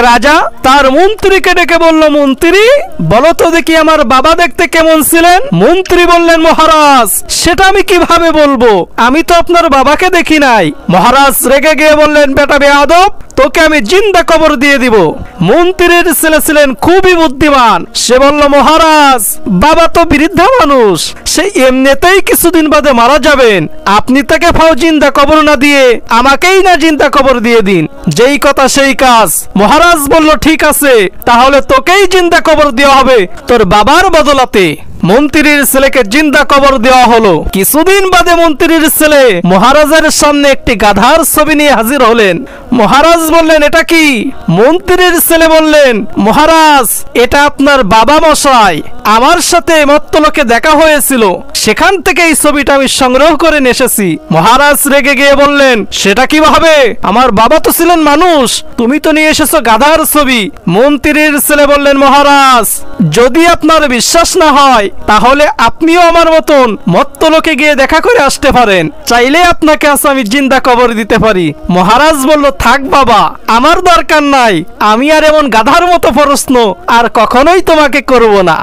রাজা তার মন্ত্রীকে ডেকে বলল, মন্ত্রী বলো তো দেখি আমার বাবা দেখতে কেমন ছিলেন? মন্ত্রী বললেন, মহারাজ সেটা আমি কিভাবে বলবো, আমি তো আপনার বাবাকে দেখি নাই। মহারাজ রেগে গিয়ে বললেন, বেটা বেয়াদব, তোকে আমি জিন্দা কবর দিয়ে দিব। মন্ত্রীর ছেলে ছিলেন খুবই বুদ্ধিমান, সে বলল, মহারাজ বাবা তো বৃদ্ধা মানুষ, সে এমনিতেই কিছুদিন বাদে মারা যাবেন, আপনি তাকে ফাও জিন্দা কবর না দিয়ে আমাকেই না জিন্দা কবর দিয়ে দিন। যেই কথা সেই কাজ। মহারাজ বলল, ঠিক আছে, তাহলে তোকেই জিন্দা কবর দেওয়া হবে তোর বাবার বদলাতে। মন্ত্রীর ছেলেকে জিন্দা কবর দেওয়া হলো। কিছুদিন বাদে মন্ত্রীর ছেলে মহারাজের সামনে একটি গাধার ছবি নিয়ে হাজির হলেন। মহারাজ বললেন, এটা কি? মন্ত্রীর ছেলে বললেন, মহারাজ এটা আপনার বাবা মশাই, আমার সাথে মত্তলোকে দেখা হয়েছিল, সেখান থেকে এই ছবিটা আমি সংগ্রহ করে নিয়ে এসেছি। মহারাজ রেগে গিয়ে বললেন, সেটা কিভাবে? আমার বাবা তো ছিলেন মানুষ, তুমি তো নিয়ে এসেছো গাধার ছবি। মন্ত্রীর ছেলে বললেন, মহারাজ যদি আপনার বিশ্বাস না হয় তাহলে আপনিও আমার মতন মত্তলোকে গিয়ে দেখা করে আসতে পারেন, চাইলে আপনাকে আজ আমি জিন্দা কবর দিতে পারি। মহারাজ বলল, থাক বাবা, আমার দরকার নাই, আমি আর এমন গাধার মতো প্রশ্ন আর কখনোই তোমাকে করব না।